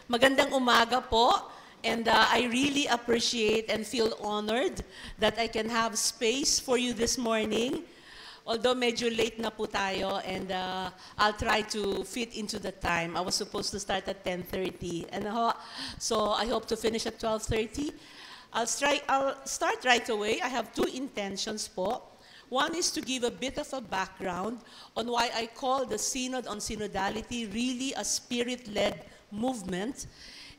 Magandang umaga po. And I really appreciate and feel honored that I can have space for you this morning. Although medyo late na po tayo, and I'll try to fit into the time. I was supposed to start at 10:30. So I hope to finish at 12:30. I'll start right away. I have two intentions po. One is to give a bit of a background on why I call the Synod on Synodality really a spirit-led movement.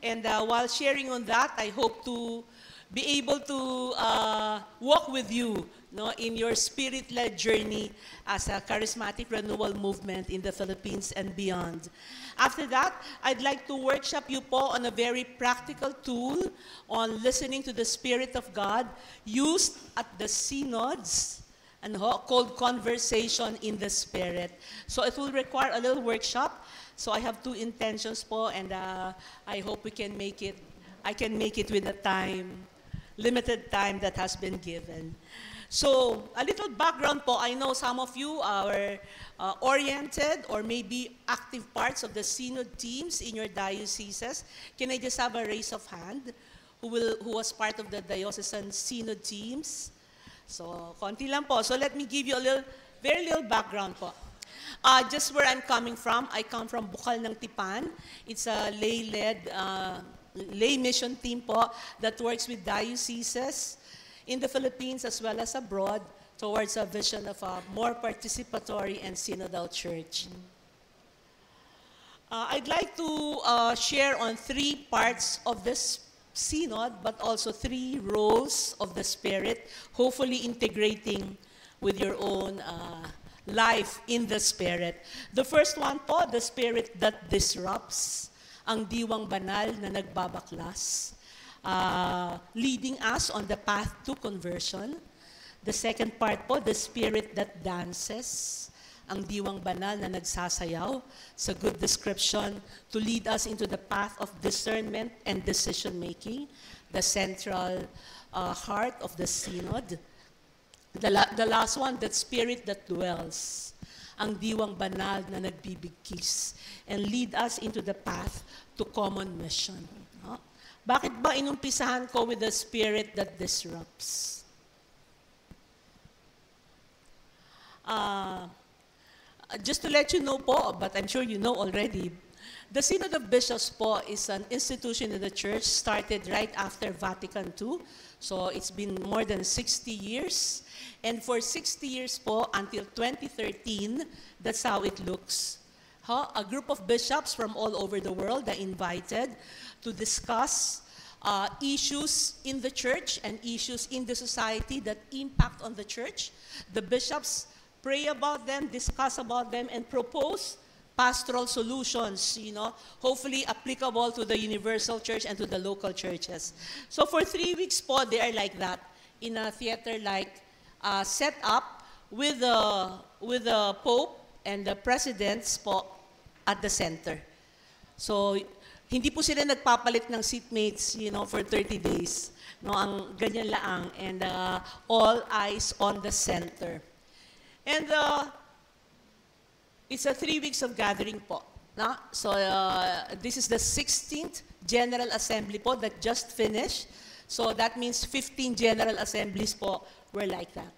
And while sharing on that, I hope to be able to walk with you, in your spirit-led journey as a charismatic renewal movement in the Philippines and beyond. After that, I'd like to workshop you po on a very practical tool on listening to the Spirit of God used at the synods, called Conversation in the Spirit. So it will require a little workshop. So I have two intentions po, and I hope we can make it. I can make it with the limited time that has been given. So a little background po. I know some of you are oriented or maybe active parts of the synod teams in your dioceses. Can I just have a raise of hand who was part of the diocesan synod teams? So konti lang po. So let me give you very little background po. Just where I'm coming from, I come from Bukal ng Tipan. It's a lay-led, lay mission team po that works with dioceses in the Philippines as well as abroad towards a vision of a more participatory and synodal church. I'd like to share on three parts of this synod, but also three roles of the Spirit, hopefully integrating with your own life in the Spirit. The first one po, the Spirit that disrupts, ang diwang banal na nagbabaklas, leading us on the path to conversion. The second part po, the Spirit that dances, ang diwang banal na nagsasayaw sa good description to lead us into the path of discernment and decision-making, the central heart of the synod. The last one, that Spirit that dwells, ang diwang banal na nagbibigkis, and lead us into the path to common mission. Bakit ba inumpisahan ko with the Spirit that disrupts? Just to let you know po, but I'm sure you know already, the Synod of Bishops po is an institution in the Church started right after Vatican II. So it's been more than 60 years. And for 60 years po, until 2013, that's how it looks. A group of bishops from all over the world are invited to discuss issues in the Church and issues in the society that impact on the Church. The bishops pray about them, discuss about them, and propose pastoral solutions, hopefully applicable to the universal church and to the local churches. So for 3 weeks po, they are like that, in a theater-like setup with the Pope and the presidents po at the center. So hindi po sila nagpapalit ng seatmates, for 30 days. Ang ganyan laang, and all eyes on the center. And it's a 3 weeks of gathering po. So this is the 16th General Assembly po that just finished. So that means 15 General Assemblies po were like that.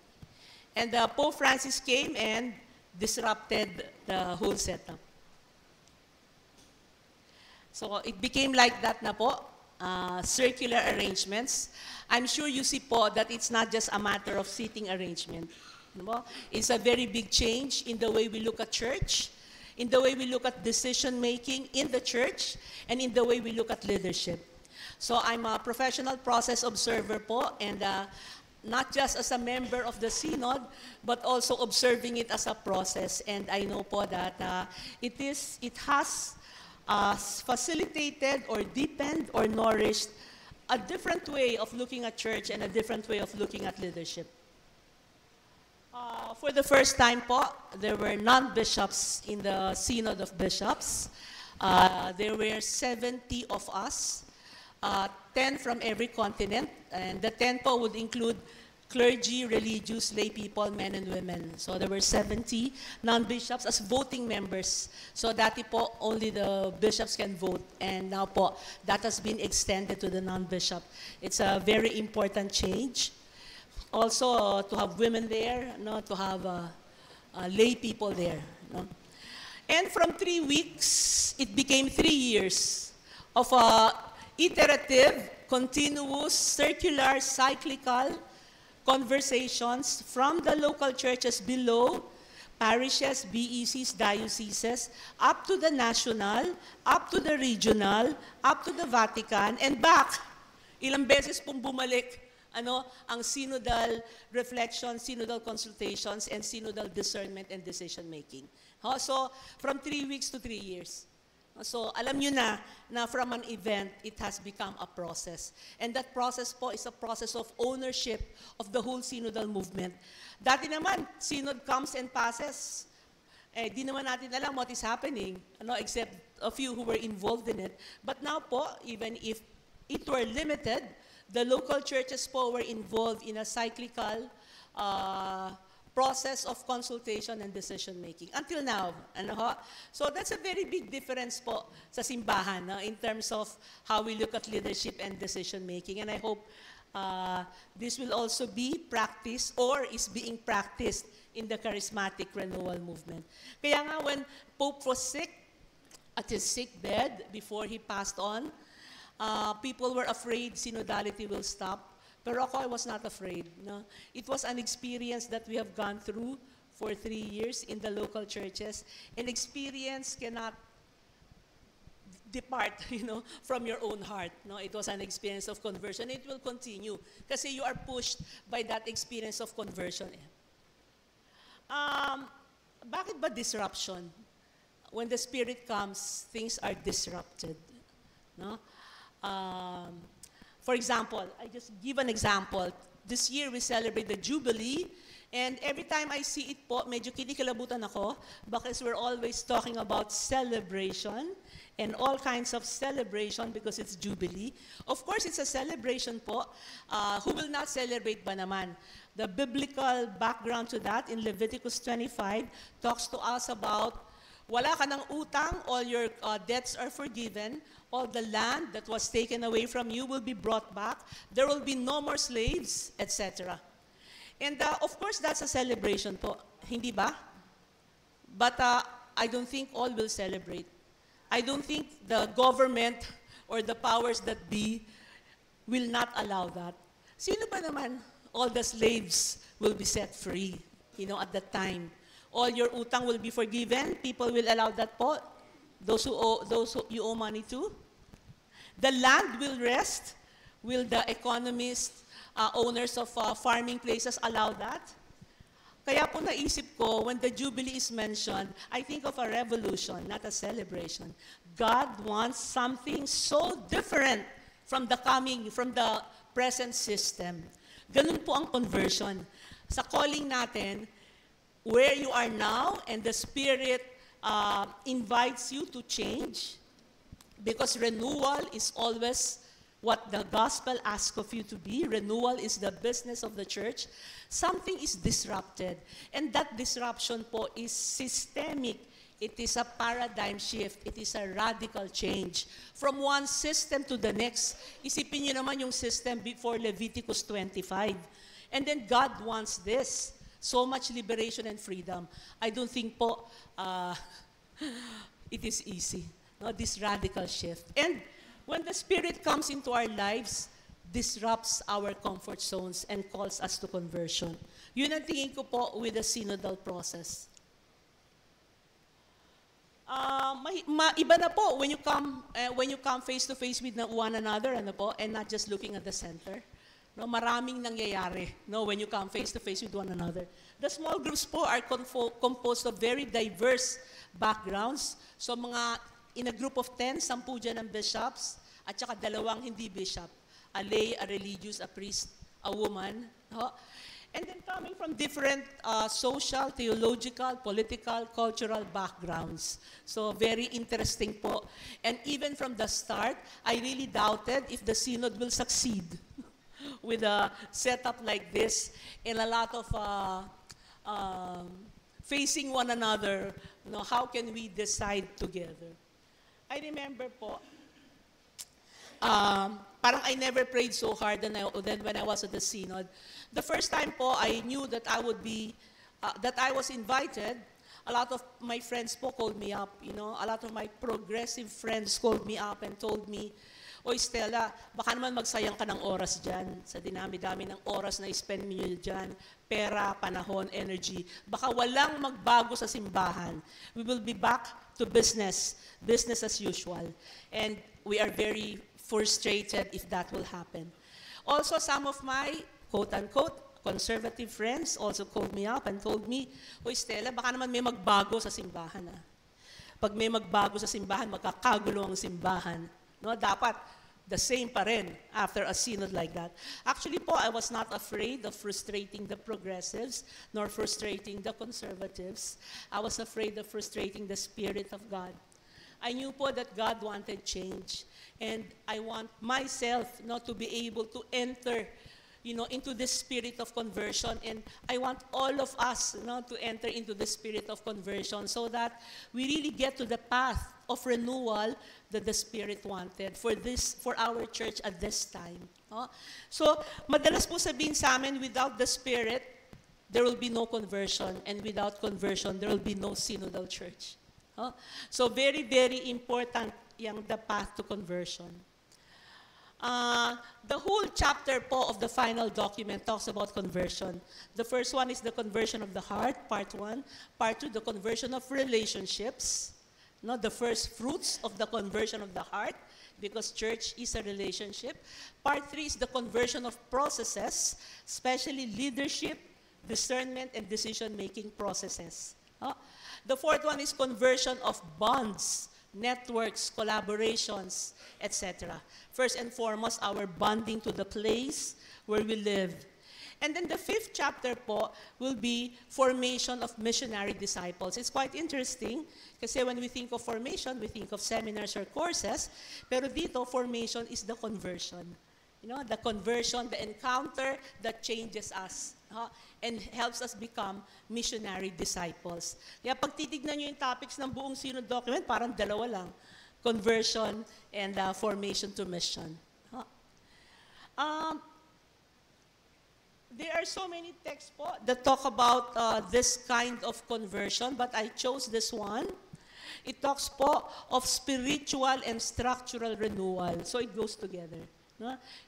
And Pope Francis came and disrupted the whole setup. So it became like that na po, circular arrangements. I'm sure you see po that it's not just a matter of seating arrangement. It's a very big change in the way we look at church, in the way we look at decision-making in the church, and in the way we look at leadership. So I'm a professional process observer po, and not just as a member of the synod, but also observing it as a process. And I know po that it has facilitated or deepened or nourished a different way of looking at church and a different way of looking at leadership. For the first time po, there were non-bishops in the Synod of Bishops. There were 70 of us, 10 from every continent, and the 10 po would include clergy, religious, lay people, men and women. So there were 70 non-bishops as voting members. So dati po, only the bishops can vote. And now po, that has been extended to the non-bishop. It's a very important change. Also, to have women there, no, to have lay people there. No? And from 3 weeks, it became 3 years of iterative, continuous, circular, cyclical conversations from the local churches below, parishes, BECs, dioceses, up to the national, up to the regional, up to the Vatican, and back. Ilang beses pong bumalik ang synodal reflection, synodal consultations, and synodal discernment and decision-making. So, from 3 weeks to 3 years. So, alam nyo na from an event, it has become a process. And that process po is a process of ownership of the whole synodal movement. Dati naman, synod comes and passes. Di naman natin alam what is happening, except a few who were involved in it. But now po, even if it were limited, the local churches po were involved in a cyclical process of consultation and decision-making. Until now. So that's a very big difference po sa simbahan in terms of how we look at leadership and decision-making. And I hope this will also be practiced or is being practiced in the charismatic renewal movement. Kaya nga when Pope was sick, at his sick bed before he passed on, people were afraid synodality will stop. Pero ako, I was not afraid. No? It was an experience that we have gone through for 3 years in the local churches. An experience cannot depart, from your own heart. No? It was an experience of conversion. It will continue kasi you are pushed by that experience of conversion. Bakit ba disruption? When the Spirit comes, things are disrupted. No? For example, I just give an example. This year, we celebrate the Jubilee, and every time I see it po, medyo kinikilabutan ako because we're always talking about celebration and all kinds of celebration because it's Jubilee. Of course, it's a celebration po. Who will not celebrate ba naman? The biblical background to that in Leviticus 25 talks to us about wala ka ng utang, all your debts are forgiven, all the land that was taken away from you will be brought back, there will be no more slaves, etc. And of course, that's a celebration po, hindi ba? But I don't think all will celebrate. I don't think the government or the powers that be will not allow that. Sino ba naman all the slaves will be set free, at that time? All your utang will be forgiven. People will allow that po. Those who you owe money to. The land will rest. Will the economists, owners of farming places allow that? Kaya po naisip ko, when the Jubilee is mentioned, I think of a revolution, not a celebration. God wants something so different from the present system. Ganun po ang conversion. Sa calling natin, where you are now, and the Spirit invites you to change, because renewal is always what the gospel asks of you to be. Renewal is the business of the church. Something is disrupted, and that disruption po is systemic. It is a paradigm shift. It is a radical change. From one system to the next, isipin niyo naman yung system before Leviticus 25. And then God wants this. So much liberation and freedom. I don't think po it is easy, this radical shift. And when the Spirit comes into our lives, disrupts our comfort zones and calls us to conversion. Yun ang tingin ko po with the synodal process. Iba na po when you come face to face with one another, and not just looking at the center. Maraming nangyayari when you come face to face with one another. The small groups po are composed of very diverse backgrounds. So in a group of 10, 10 dyan ang bishops, at saka 2 hindi bishop. A lay, a religious, a priest, a woman. And then coming from different social, theological, political, cultural backgrounds. So very interesting po. And even from the start, I really doubted if the synod will succeed. with a setup like this and a lot of facing one another. How can we decide together? I remember po, parang I never prayed so hard than when I was at the synod. The first time po, I knew that I would be, that I was invited. A lot of my friends po called me up, a lot of my progressive friends called me up and told me, "Oy Stella, baka naman magsayang ka ng oras dyan, sa dinami-dami ng oras na spend niyo dyan, pera, panahon, energy. Baka walang magbago sa simbahan. We will be back to business as usual." And we are very frustrated if that will happen. Also, some of my, quote-unquote, conservative friends also called me up and told me, "Hoy Stella, baka naman may magbago sa simbahan. Pag may magbago sa simbahan, magkakagulo ang simbahan. Dapat the same pa rin after a synod like that." Actually po, I was not afraid of frustrating the progressives nor frustrating the conservatives. I was afraid of frustrating the Spirit of God. I knew po that God wanted change. And I want myself to be able to enter into the spirit of conversion. And I want all of us to enter into the spirit of conversion so that we really get to the path of renewal that the Spirit wanted for our church at this time. So, madalas po sabihin sa amin, without the Spirit, there will be no conversion. And without conversion, there will be no synodal church. So, very, very important the path to conversion. The whole chapter po of the final document talks about conversion. The first one is the conversion of the heart, part 1. Part 2, the conversion of relationships. The first fruits of the conversion of the heart, because church is a relationship. Part 3 is the conversion of processes, especially leadership, discernment, and decision-making processes. The fourth one is conversion of bonds, networks, collaborations, etc. First and foremost, our bonding to the place where we live. And then the fifth chapter po will be formation of missionary disciples. It's quite interesting kasi when we think of formation, we think of seminars or courses, pero dito, formation is the conversion. The conversion, the encounter that changes us and helps us become missionary disciples. Kaya pag titignan nyo yung topics ng buong synod document, parang dalawa lang, conversion and formation to mission. There are so many texts po that talk about this kind of conversion, but I chose this one. It talks po of spiritual and structural renewal. So it goes together.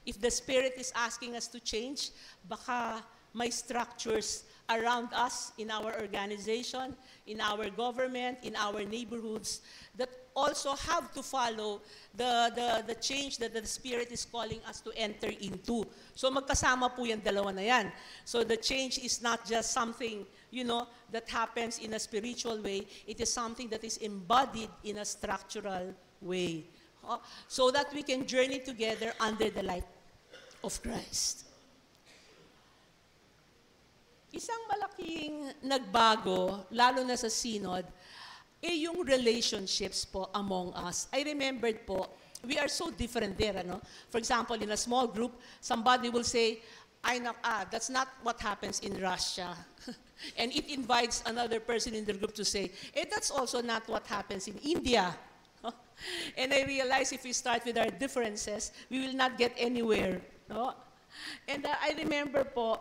If the Spirit is asking us to change, baka may structures around us in our organization, in our government, in our neighborhoods that also have to follow the change that the Spirit is calling us to enter into. So magkasama po yung dalawa na yan. So the change is not just something, that happens in a spiritual way. It is something that is embodied in a structural way. So that we can journey together under the light of Christ. Isang malaking nagbago, lalo na sa synod, yung relationships po among us. I remembered po, we are so different there. For example, in a small group, somebody will say, that's not what happens in Russia. And it invites another person in the group to say, that's also not what happens in India. And I realize if we start with our differences, we will not get anywhere. And I remember po,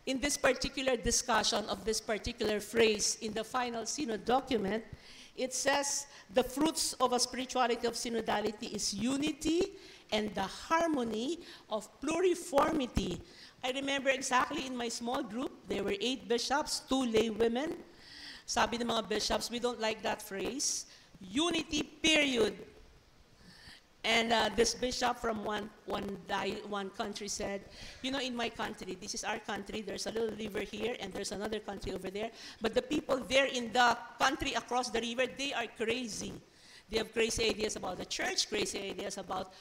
in this particular discussion of this particular phrase in the final synod document, it says, the fruits of a spirituality of synodality is unity and the harmony of pluriformity. I remember exactly in my small group, there were 8 bishops, 2 lay women. Sabi ng mga bishops, we don't like that phrase. Unity, period. And this bishop from one country said, in my country, this is our country, there's a little river here and there's another country over there, but the people there in the country across the river, they are crazy. They have crazy ideas about the church, crazy ideas about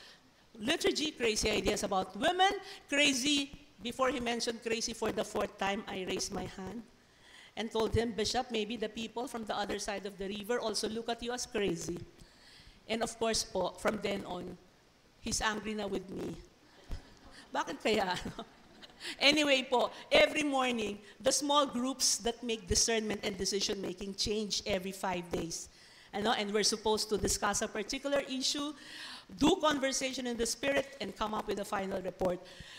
liturgy, crazy ideas about women, crazy. Before he mentioned crazy for the 4th time, I raised my hand and told him, Bishop, maybe the people from the other side of the river also look at you as crazy. And of course po, from then on, he's angry na with me. Bakit kaya? Anyway po, every morning, the small groups that make discernment and decision-making change every 5 days. And we're supposed to discuss a particular issue, do conversation in the spirit, and come up with a final report.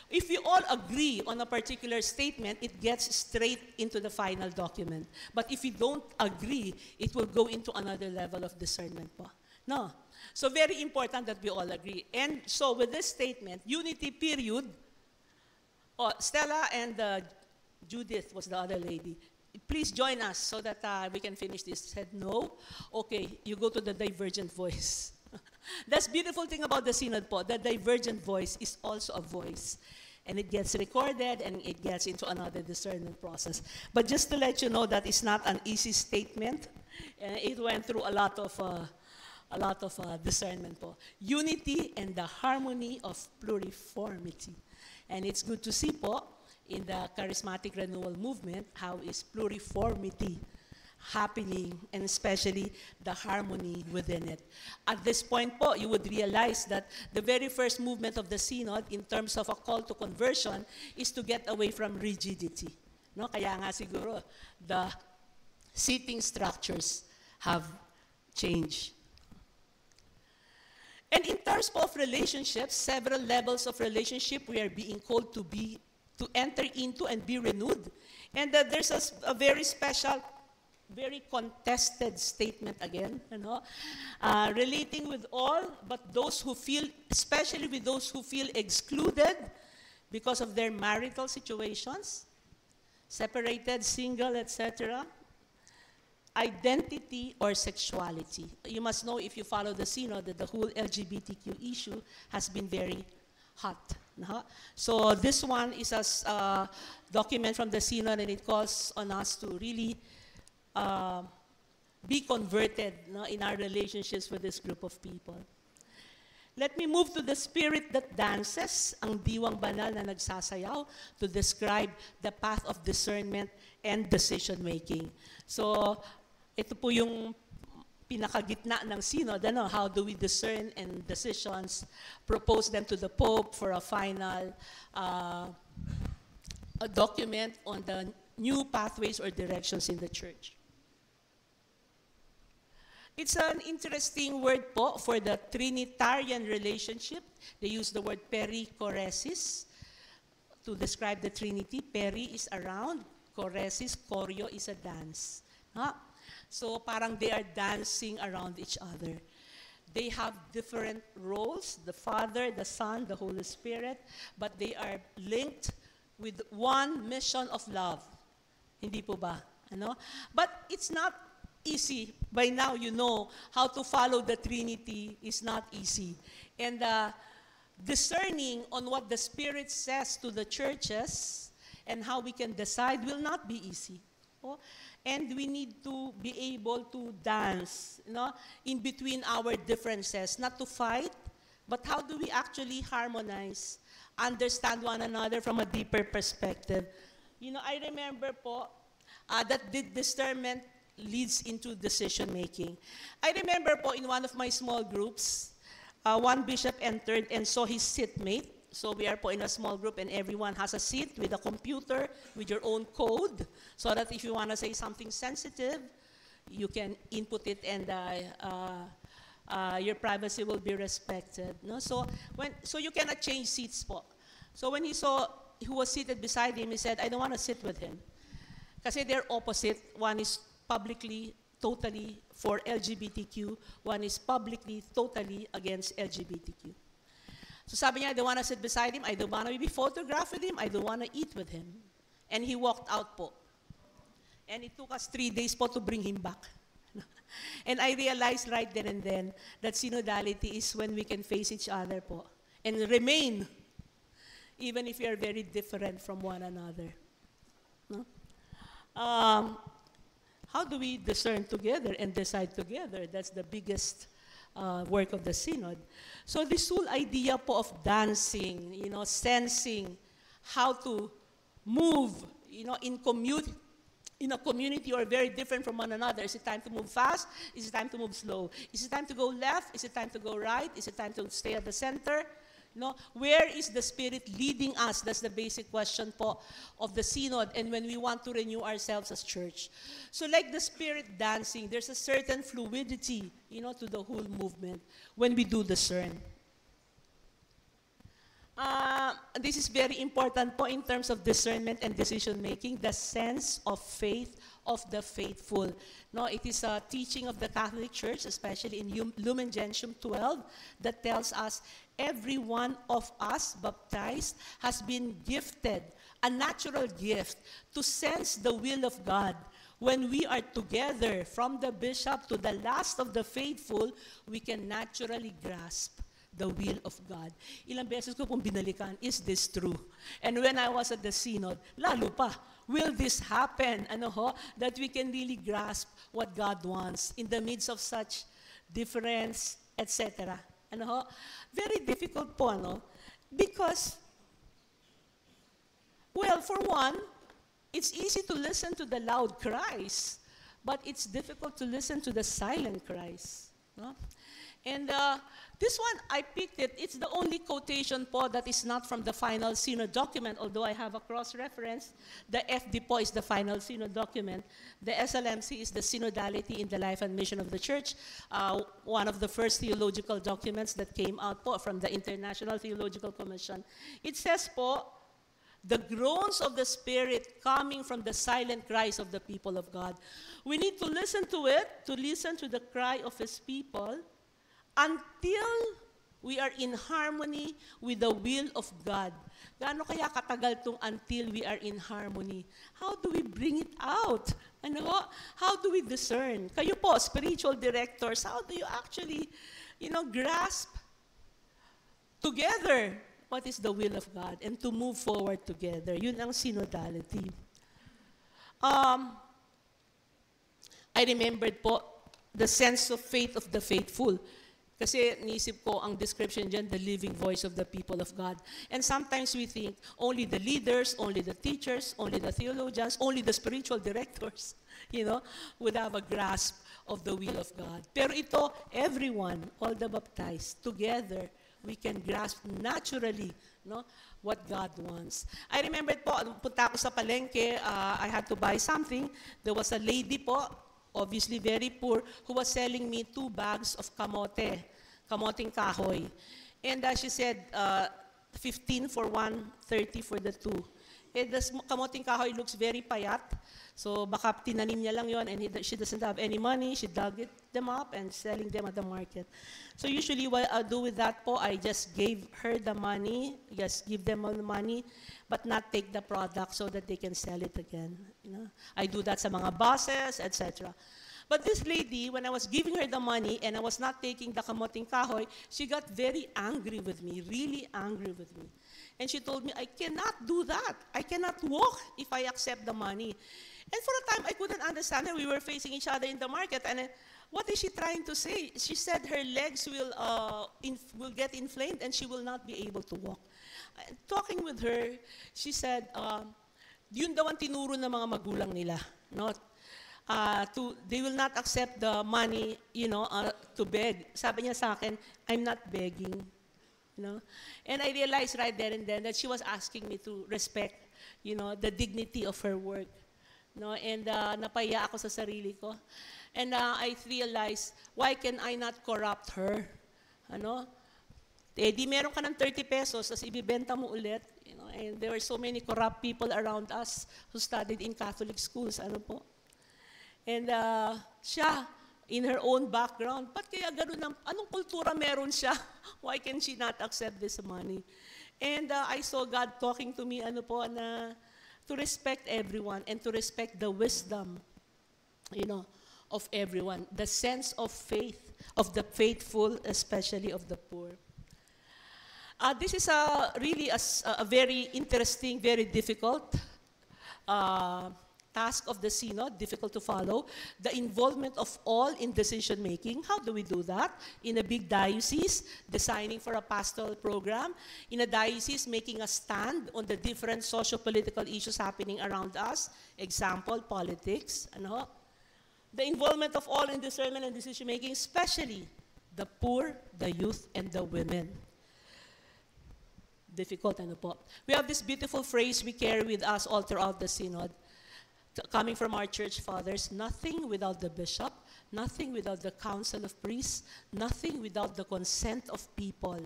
If we all agree on a particular statement, it gets straight into the final document. But if we don't agree, it will go into another level of discernment po. No. So very important that we all agree. And so with this statement, unity period, Stella and Judith was the other lady. Please join us so that we can finish this. Said no. Okay, you go to the divergent voice. That's beautiful thing about the synod po. The divergent voice is also a voice. And it gets recorded and it gets into another discernment process. But just to let you know that it's not an easy statement. It went through a lot of discernment po. Unity and the harmony of pluriformity. And it's good to see po in the charismatic renewal movement how is pluriformity happening, and especially the harmony within it. At this point po, you would realize that the very first movement of the synod in terms of a call to conversion is to get away from rigidity. No? Kaya nga siguro, the seating structures have changed. And in terms of relationships, several levels of relationship we are being called to enter into and be renewed. And there's a very special, very contested statement again, relating with all, but those who feel, especially with those who feel excluded because of their marital situations, separated, single, etc., identity or sexuality. You must know, if you follow the synod, that the whole LGBTQ issue has been very hot. So this one is a document from the synod, and it calls on us to really be converted in our relationships with this group of people. Let me move to the spirit that dances, ang diwang banal na nagsasayaw, to describe the path of discernment and decision-making. So, ito po yung pinakagitna ng synod, how do we discern and decisions, propose them to the Pope for a final a document on the new pathways or directions in the church. It's an interesting word po for the Trinitarian relationship. They use the word perichoresis to describe the Trinity. Peri is around, choresis, choreo is a dance. So parang they are dancing around each other. They have different roles, the Father, the Son, the Holy Spirit, but they are linked with one mission of love. Hindi po ba? But it's not easy. By now, you know how to follow the Trinity is not easy. And discerning on what the Spirit says to the churches and how we can decide will not be easy. And we need to be able to dance in between our differences, not to fight, but how do we actually harmonize, understand one another from a deeper perspective. I remember po that the discernment leads into decision-making. I remember po in one of my small groups, one bishop entered and saw his seatmate. So we are po in a small group and everyone has a seat with a computer, with your own code, so that if you want to say something sensitive, you can input it and your privacy will be respected. So you cannot change seats po. So when he saw who was seated beside him, he said, I don't want to sit with him. Kasi they're opposite. One is publicly, totally for LGBTQ. One is publicly, totally against LGBTQ. So sabi niya, I don't want to sit beside him. I don't want to be photographed with him. I don't want to eat with him. And he walked out po. And it took us 3 days po to bring him back. And I realized right then and then that synodality is when we can face each other po and remain even if we are very different from one another. How do we discern together and decide together? That's the biggest work of the synod. So this whole idea po of dancing, sensing how to move, in a community or very different from one another. Is it time to move fast? Is it time to move slow? Is it time to go left? Is it time to go right? Is it time to stay at the center? No? Where is the Spirit leading us? That's the basic question po of the synod and when we want to renew ourselves as church. So like the Spirit dancing, there's a certain fluidity, to the whole movement when we do discern. This is very important po in terms of discernment and decision making, the sense of faith of the faithful. No, it is a teaching of the Catholic Church, especially in Lumen Gentium 12, that tells us every one of us baptized has been gifted a natural gift to sense the will of God. When we are together, from the bishop to the last of the faithful, we can naturally grasp the will of God. Ilang beses ko pong binalikan, is this true? And when I was at the synod, lalo pa, will this happen? That we can really grasp what God wants in the midst of such difference, etc. Very difficult po, because, well, for one, it's easy to listen to the loud cries, but it's difficult to listen to the silent cries. No? And this one, I picked it. It's the only quotation po that is not from the final synod document, although I have a cross-reference. The FD po is the final synod document. The SLMC is the synodality in the life and mission of the church, one of the first theological documents that came out po from the International Theological Commission. It says po, the groans of the Spirit coming from the silent cries of the people of God. We need to listen to it, to listen to the cry of His people, until we are in harmony with the will of God. Gaano kaya katagal tong until we are in harmony? How do we bring it out? How do we discern? Kayo po, spiritual directors, how do you actually, grasp together what is the will of God and to move forward together? Yun ang synodality. I remembered po the sense of faith of the faithful. Kasi niisip ko ang description dyan, the living voice of the people of God. And sometimes we think only the leaders, only the teachers, only the theologians, only the spiritual directors, would have a grasp of the will of God. Pero ito, everyone, all the baptized, together, we can grasp naturally what God wants. I remember po, punta ako sa palengke, I had to buy something. There was a lady po, obviously very poor, who was selling me 2 bags of kamoting kahoy. And she said, 15 for 1, 30 for the 2. And the kamoting kahoy looks very payat. So baka tinanim niya lang yon, and she doesn't have any money. She dug them up and selling them at the market. So usually what I do with that po, I just gave her the money, just give them all the money, but not take the product so that they can sell it again. I do that sa mga buses, etc. But this lady, when I was giving her the money and I was not taking the kamoting kahoy, she got very angry with me, really angry with me. And she told me, I cannot do that. I cannot walk if I accept the money. And for a time, I couldn't understand her. We were facing each other in the market. And what is she trying to say? She said her legs will get inflamed and she will not be able to walk. Talking with her, she said, yun daw ang tinuro ng mga magulang nila. They will not accept the money, to beg. Sabi niya sa akin, I'm not begging. And I realized right there and then that she was asking me to respect, the dignity of her work. And napaya ako sa sarili ko. And I realized, why can I not corrupt her? Di meron ka ng 30 pesos, tapos ibibenta mo ulit. And there were so many corrupt people around us who studied in Catholic schools. And siya, in her own background, ba't kaya ganun anong kultura meron siya? Why can she not accept this money? And I saw God talking to me, to respect everyone and to respect the wisdom, of everyone, the sense of faith, of the faithful, especially of the poor. This is really a very interesting, very difficult task of the synod, difficult to follow. The involvement of all in decision-making. How do we do that? In a big diocese, designing for a pastoral program. In a diocese, making a stand on the different socio-political issues happening around us. Example, politics. The involvement of all in discernment and decision-making, especially the poor, the youth, and the women. difficult. Ano po? We have this beautiful phrase we carry with us all throughout the synod, coming from our church fathers: nothing without the bishop, nothing without the council of priests, nothing without the consent of people.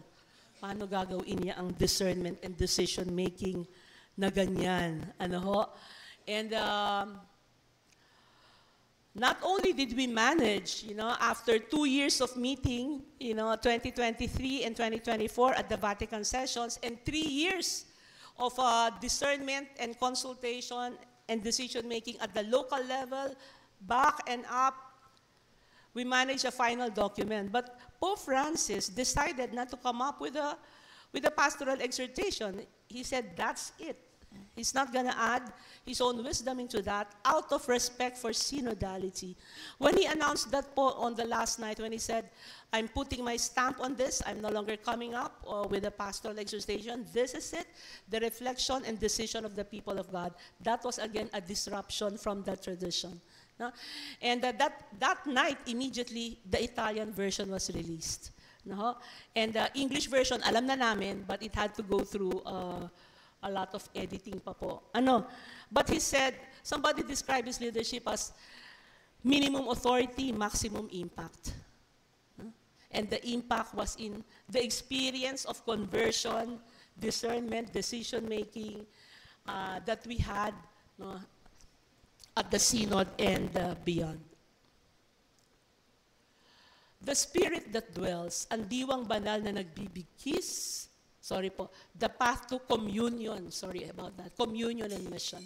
Paano gagawin niya ang discernment and decision-making na ganyan? Ano ho? And not only did we manage, after 2 years of meeting, 2023 and 2024 at the Vatican sessions, and 3 years of discernment and consultation and decision-making at the local level, back and up, we managed a final document. But Pope Francis decided not to come up with a pastoral exhortation. He said, that's it. He's not going to add his own wisdom into that out of respect for synodality. When he announced that po on the last night, when he said, I'm putting my stamp on this, I'm no longer coming up with a pastoral exhortation, this is it, the reflection and decision of the people of God. That was again a disruption from that tradition. No? And that night, immediately, the Italian version was released. No? And the English version, alam na namin, but it had to go through a lot of editing pa po. But he said, somebody described his leadership as minimum authority, maximum impact. And the impact was in the experience of conversion, discernment, decision-making that we had at the synod and beyond. The spirit that dwells, ang diwang banal na nagbibigkis, the path to communion, communion and mission.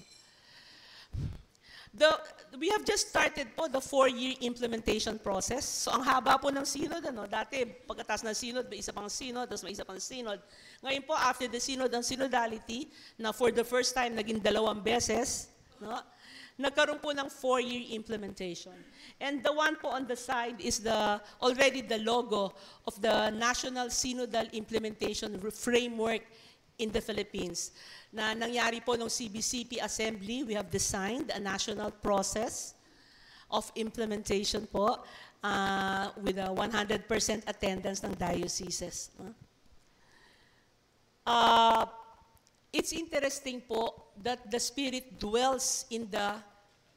We have just started po the 4-year implementation process. So ang haba po ng synod, dati pagkatapos ng synod, may isa pang synod, tapos may isa pang synod. Ngayon po, after the synod, ang synodality, na for the first time, naging 2 beses, nagkaroon po ng 4-year implementation. And the one po on the side is already the logo of the National Synodal Implementation Framework in the Philippines. Na nangyari po ng CBCP Assembly, we have designed a national process of implementation po with a 100% attendance ng dioceses. It's interesting po that the Spirit dwells in the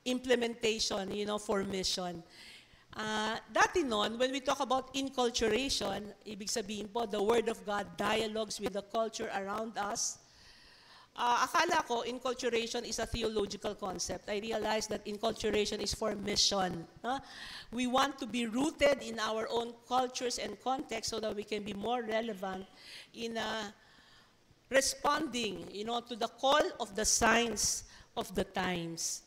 implementation, for mission. Dati noon, when we talk about inculturation, ibig sabihin po, the Word of God dialogues with the culture around us. Akala ko, inculturation is a theological concept. I realized that inculturation is for mission. We want to be rooted in our own cultures and contexts so that we can be more relevant in responding, to the call of the signs of the times.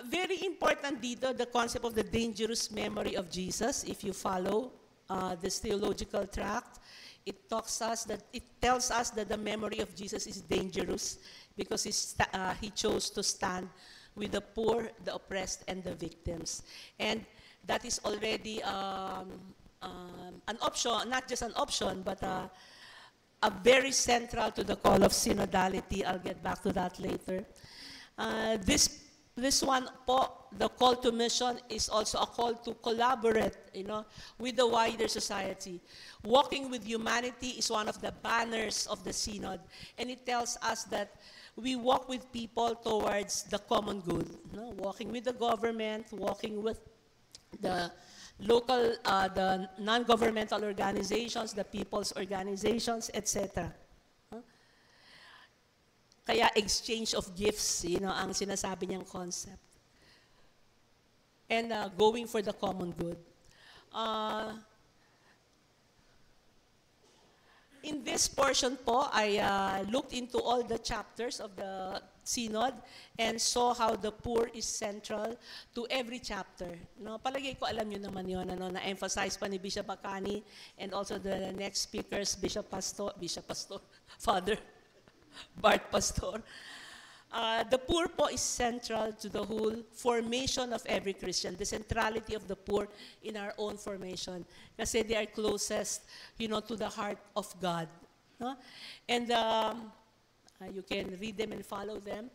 Very important dito, the concept of the dangerous memory of Jesus. If you follow this theological tract, it tells us that the memory of Jesus is dangerous because he chose to stand with the poor, the oppressed, and the victims. And that is already an option, not just an option, but a very central to the call of synodality. I'll get back to that later. This one po, the call to mission, is also a call to collaborate, with the wider society. Walking with humanity is one of the banners of the synod, and it tells us that we walk with people towards the common good. Walking with the government, walking with the local, the non-governmental organizations, the people's organizations, etc. Kaya exchange of gifts, ang sinasabi niyang concept. And going for the common good. In this portion po, I looked into all the chapters of the synod and saw how the poor is central to every chapter. Palagay ko alam niyo naman yun, na-emphasize pa ni Bishop Acani and also the next speakers, Bishop Pastor, Father Bart Pastor. The poor po is central to the whole formation of every Christian, the centrality of the poor in our own formation. Kasi they are closest, to the heart of God. And you can read them and follow them.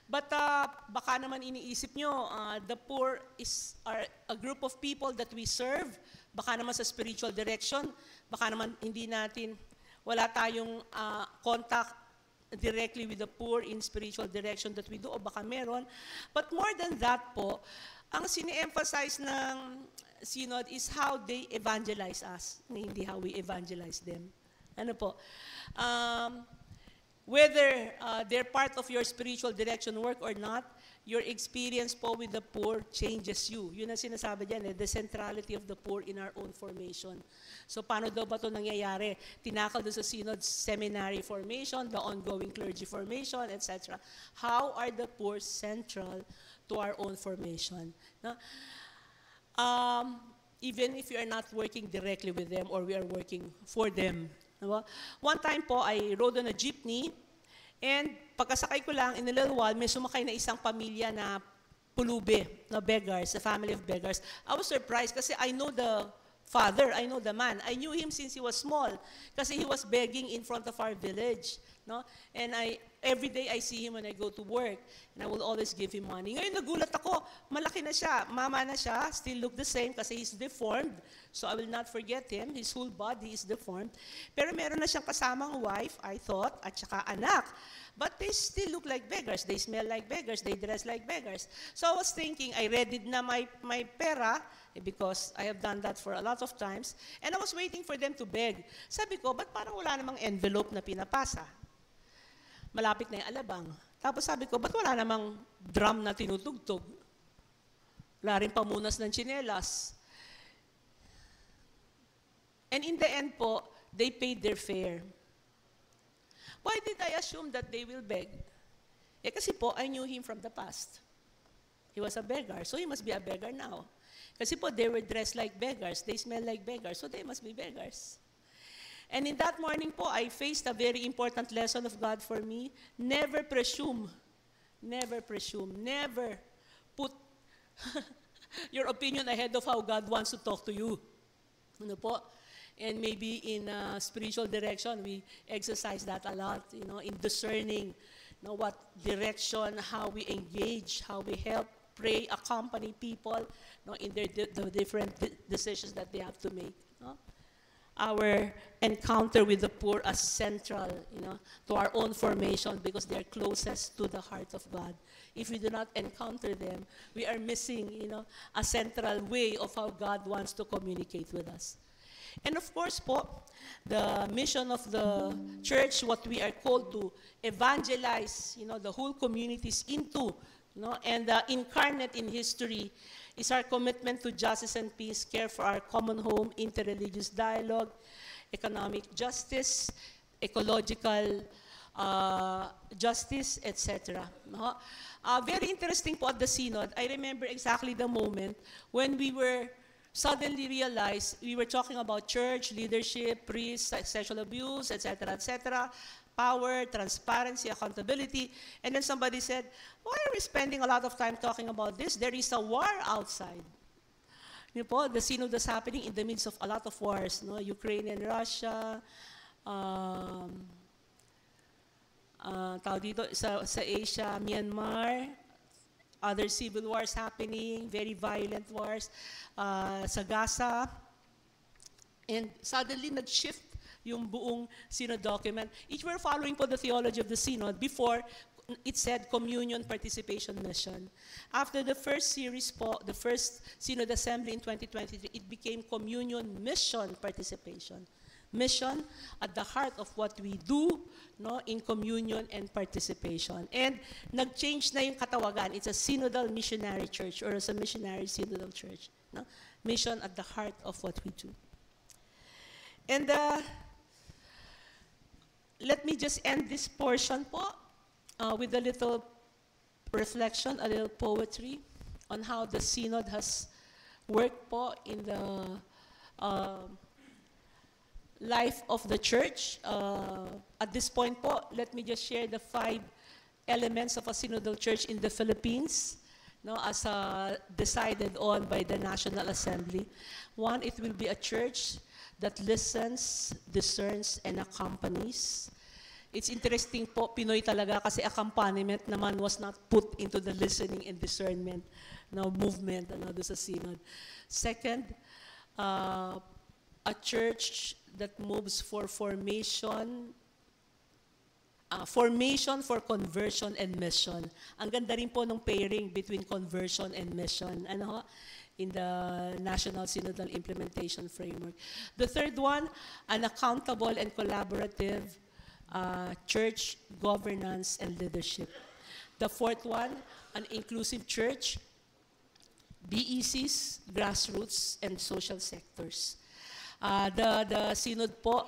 But baka naman iniisip nyo, the poor are a group of people that we serve. Baka naman sa spiritual direction, baka naman hindi natin Wala tayong contact directly with the poor in spiritual direction that we do, o baka meron. But more than that po, ang sine-emphasize ng Synod is how they evangelize us, hindi how we evangelize them. Ano po? Whether they're part of your spiritual direction work or not, your experience po with the poor changes you. Yun ang sinasabi dyan, the centrality of the poor in our own formation. So paano daw ba ito nangyayari? Tinakal doon sa Synod seminary formation, the ongoing clergy formation, etc. How are the poor central to our own formation? No? Even if you are not working directly with them or we are working for them. Diba? One time po, I rode on a jeepney and pagkasakay ko lang, in a little while, may sumakay na isang pamilya na pulube, na beggars, a family of beggars. I was surprised kasi I know the father, I know the man. I knew him since he was small kasi he was begging in front of our village. No? And every day I see him when I go to work and I will always give him money. Ngayon nagulat ako, malaki na siya, mama na siya, still look the same kasi he's deformed. So I will not forget him, his whole body is deformed. Pero meron na siyang kasamang wife, I thought, at saka anak. But they still look like beggars, they smell like beggars, they dress like beggars. So I was thinking, I readied na my pera, because I have done that for a lot of times, and I was waiting for them to beg. Sabi ko, ba't parang wala namang envelope na pinapasa? Malapit na yung alabang. Tapos sabi ko, ba't wala namang drum na tinutugtog? Wala rin pamunas ng tsinelas. And in the end po, they paid their fare. Why did I assume that they will beg? Kasi po, I knew him from the past. He was a beggar, so he must be a beggar now. Kasi po, they were dressed like beggars, they smell like beggars, so they must be beggars. And in that morning po, I faced a very important lesson of God for me. Never presume. Never presume. Never put your opinion ahead of how God wants to talk to you. Ano po? And maybe in spiritual direction, we exercise that a lot, in discerning, what direction, how we engage, how we help, pray, accompany people, in their the different decisions that they have to make. Our encounter with the poor as central, to our own formation because they are closest to the heart of God. If we do not encounter them, we are missing, a central way of how God wants to communicate with us. And of course po, the mission of the church, what we are called to evangelize, the whole communities into, and incarnate in history is our commitment to justice and peace, care for our common home, interreligious dialogue, economic justice, ecological justice, etc. Very interesting po at the Synod. I remember exactly the moment when we were suddenly realized we were talking about church, leadership, priests, sexual abuse, etc., etc., power, transparency, accountability, and then somebody said, why are we spending a lot of time talking about this? There is a war outside. The Synod is happening in the midst of a lot of wars, Ukraine and Russia, tao dito sa Asia, Myanmar, other civil wars happening, very violent wars sa Gaza. And suddenly nag-shift yung buong Synod document. Each were following po the theology of the Synod. Before, it said communion, participation, mission. After the first series po, the first Synod Assembly in 2023, it became communion, mission, participation. Mission at the heart of what we do, in communion and participation. And nag-change na yung katawagan. It's a synodal missionary church or as a missionary synodal church. Mission at the heart of what we do. And let me just end this portion po with a little reflection, a little poetry on how the Synod has worked po in the life of the church. At this point po, let me just share the 5 elements of a synodal church in the Philippines, as decided on by the National Assembly. 1, it will be a church that listens, discerns, and accompanies. It's interesting po, Pinoy talaga, kasi accompaniment naman was not put into the listening and discernment movement doon sa Synod. Second, a church that moves for formation for conversion and mission. Ang ganda rin po ng pairing between conversion and mission. Ano ho? In the National Synodal Implementation Framework. The third one, an accountable and collaborative church governance and leadership. The fourth one, an inclusive church, BECs, grassroots, and social sectors. The Synod po,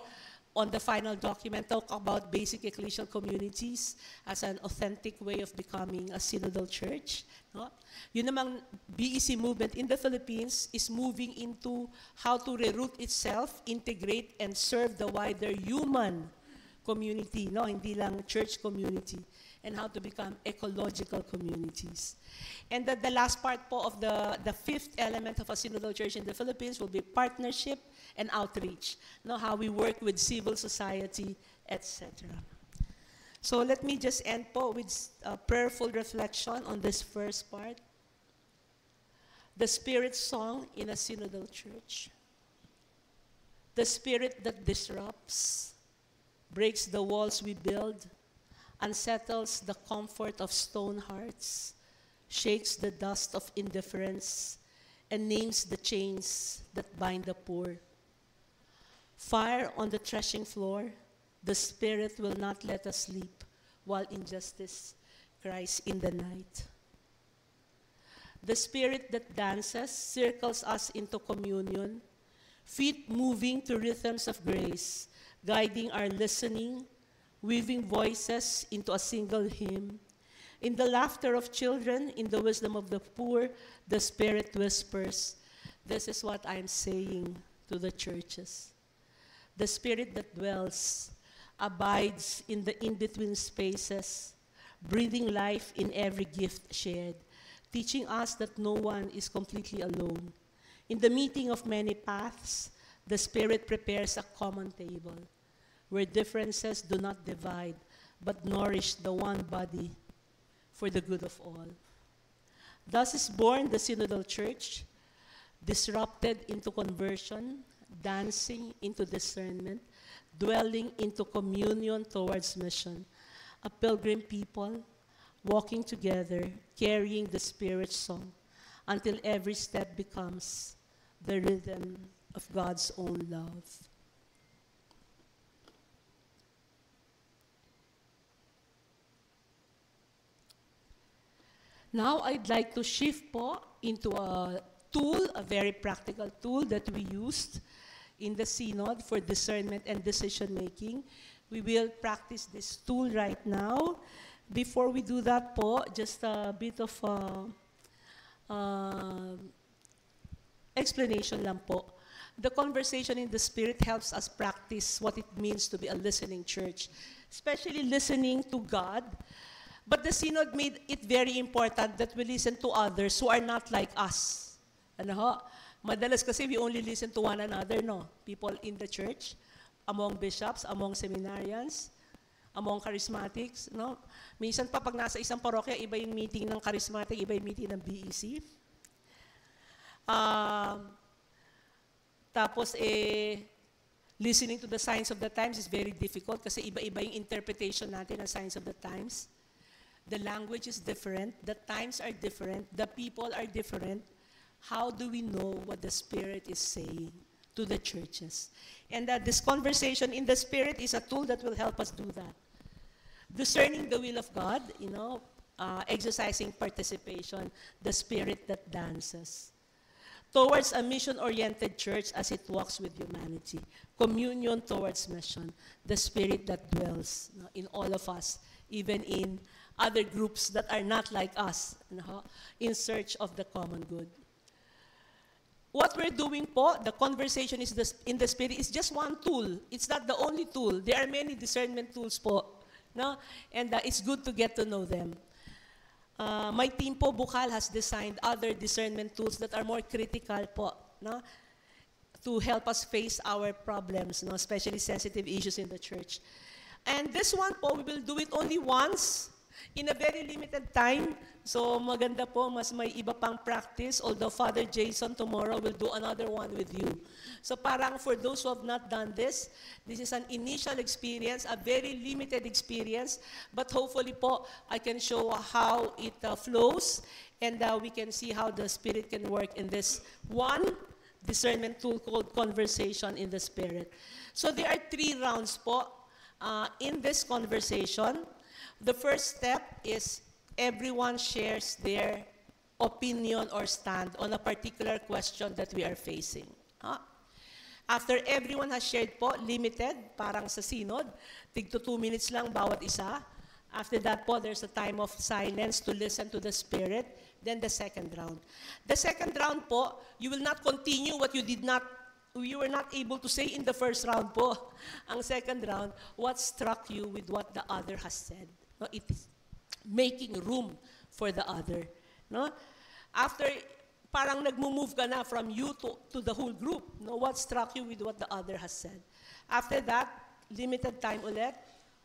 on the final document, talk about basic ecclesial communities as an authentic way of becoming a synodal church. No? Yun namang BEC movement in the Philippines is moving into how to reroot itself, integrate, and serve the wider human community, no? Hindi lang church community, and how to become ecological communities. And the last part po of the fifth element of a synodal church in the Philippines will be partnership and outreach, no? How we work with civil society, etc. So let me just end po with a prayerful reflection on this first part. The Spirit song in a synodal church. The Spirit that disrupts, breaks the walls we build, unsettles the comfort of stone hearts, shakes the dust of indifference, and names the chains that bind the poor. Fire on the threshing floor, the Spirit will not let us sleep while injustice cries in the night. The Spirit that dances circles us into communion, feet moving to rhythms of grace, guiding our listening, weaving voices into a single hymn. In the laughter of children, in the wisdom of the poor, the Spirit whispers, "This is what I'm saying to the churches." The Spirit that dwells, abides in the in-between spaces, breathing life in every gift shared, teaching us that no one is completely alone. In the meeting of many paths, the Spirit prepares a common table, where differences do not divide, but nourish the one body for the good of all. Thus is born the Synodal Church, disrupted into conversion, dancing into discernment, dwelling into communion towards mission, a pilgrim people, walking together, carrying the Spirit's song, until every step becomes the rhythm of God's own love. Now, I'd like to shift po into a tool, a very practical tool that we used in the Synod for discernment and decision-making. We will practice this tool right now. Before we do that po, just a bit of explanation lang po. The conversation in the Spirit helps us practice what it means to be a listening church, especially listening to God. But the Synod made it very important that we listen to others who are not like us. Ano ho? Madalas kasi we only listen to one another, no? People in the church, among bishops, among seminarians, among charismatics, no? Minsan pa pag nasa isang parokya, iba yung meeting ng charismatic, iba yung meeting ng BEC. Tapos, listening to the signs of the times is very difficult kasi iba-iba yung interpretation natin ng signs of the times. The language is different, the times are different, the people are different. How do we know what the Spirit is saying to the churches? And that this conversation in the Spirit is a tool that will help us do that. Discerning the will of God, exercising participation, the Spirit that dances. Towards a mission-oriented church as it walks with humanity. Communion towards mission, the Spirit that dwells in all of us, even in other groups that are not like us, in search of the common good. What we're doing po, the conversation is in the Spirit, is just one tool. It's not the only tool. There are many discernment tools po. No? And it's good to get to know them. My team po, Bukal, has designed other discernment tools that are more critical po, no? To help us face our problems, especially sensitive issues in the church. And this one po, we will do it only once. In a very limited time, so maganda po, mas may iba pang practice, although Father Jason tomorrow will do another one with you. So parang for those who have not done this is an initial experience, a very limited experience, but hopefully po, I can show how it flows, and we can see how the Spirit can work in this one discernment tool called conversation in the Spirit. So there are 3 rounds po in this conversation. The first step is everyone shares their opinion or stand on a particular question that we are facing. After everyone has shared po, limited, parang sa synod, tig to 2 minutes lang bawat isa. After that po, there's a time of silence to listen to the Spirit. Then the second round. The second round po, you will not continue what you were not able to say in the first round po. Ang second round, what struck you with what the other has said. No, it is making room for the other. No? After, parang nagmo-move ka na from you to the whole group. No? What struck you with what the other has said. After that, limited time ulit,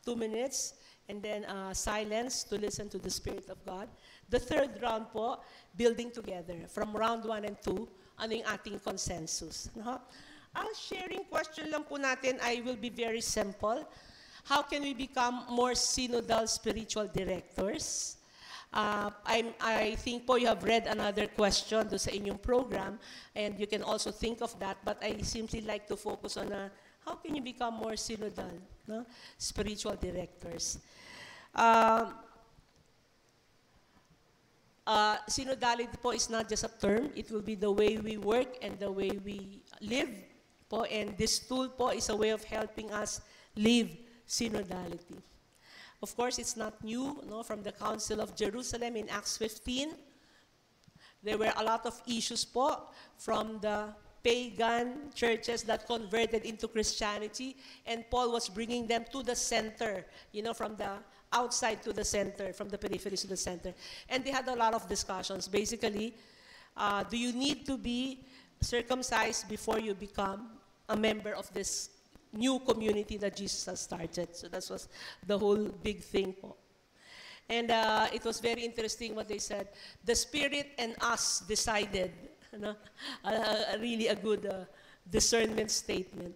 2 minutes, and then silence to listen to the Spirit of God. The third round po, building together. From round 1 and 2, ano yung ating consensus. No? Ang sharing question lang po natin ay will be very simple. How can we become more synodal spiritual directors? I think po you have read another question do sa inyong program, and you can also think of that, but I simply like to focus on how can you become more synodal, no? Spiritual directors. Synodality po is not just a term, it will be the way we work and the way we live po, and this tool po is a way of helping us live synodality. Of course, it's not new, no? From the Council of Jerusalem in Acts 15, there were a lot of issues po from the pagan churches that converted into Christianity, and Paul was bringing them to the center, from the outside to the center, from the peripheries to the center. And they had a lot of discussions. Basically, do you need to be circumcised before you become a member of this new community that Jesus has started? So that was the whole big thing po. And it was very interesting what they said. The Spirit and us decided, really a good discernment statement.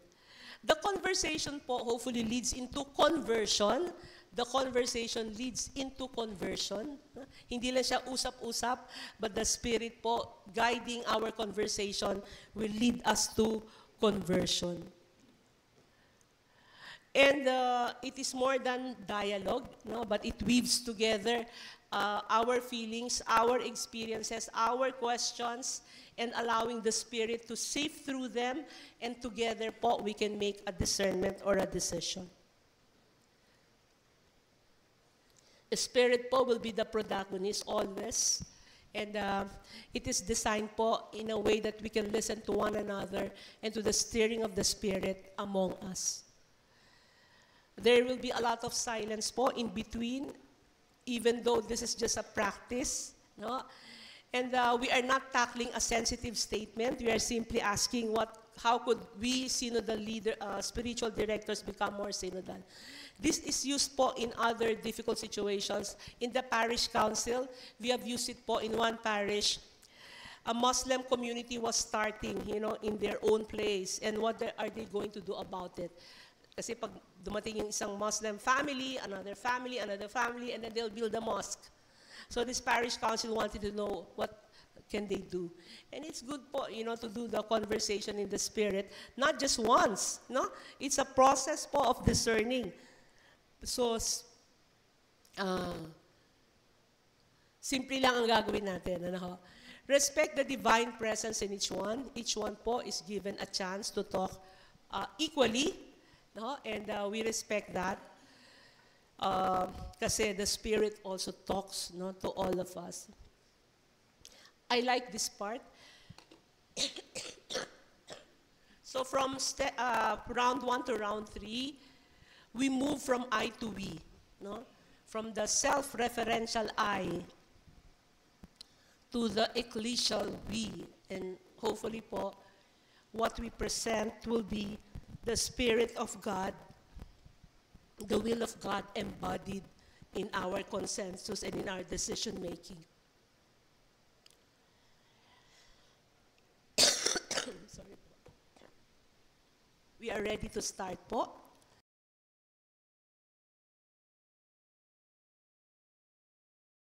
The conversation po hopefully leads into conversion. The conversation leads into conversion. Hindi lang siya usap-usap, but the Spirit po guiding our conversation will lead us to conversion. And it is more than dialogue, but it weaves together our feelings, our experiences, our questions, and allowing the Spirit to sift through them, and together po we can make a discernment or a decision. The Spirit po will be the protagonist always, and it is designed po in a way that we can listen to one another and to the stirring of the Spirit among us. There will be a lot of silence po in between, even though this is just a practice, no? And we are not tackling a sensitive statement. We are simply asking how could we synodal spiritual directors become more synodal? This is used po in other difficult situations. In the parish council, we have used it po in one parish. A Muslim community was starting, in their own place, and what are they going to do about it? Kasi pag dumating yung isang Muslim family, another family, and then they'll build a mosque. So this parish council wanted to know what can they do. And it's good po, to do the conversation in the Spirit, not just once, no? It's a process po of discerning. So, simple lang ang gagawin natin. Respect the divine presence in each one. Each one po is given a chance to talk equally. No? And we respect that kasi the Spirit also talks, to all of us. I like this part. So from round 1 to round 3, we move from I to we. No? From the self-referential I to the ecclesial we. And hopefully po, what we present will be the Spirit of God, the will of God embodied in our consensus and in our decision making. Sorry po. We are ready to start po.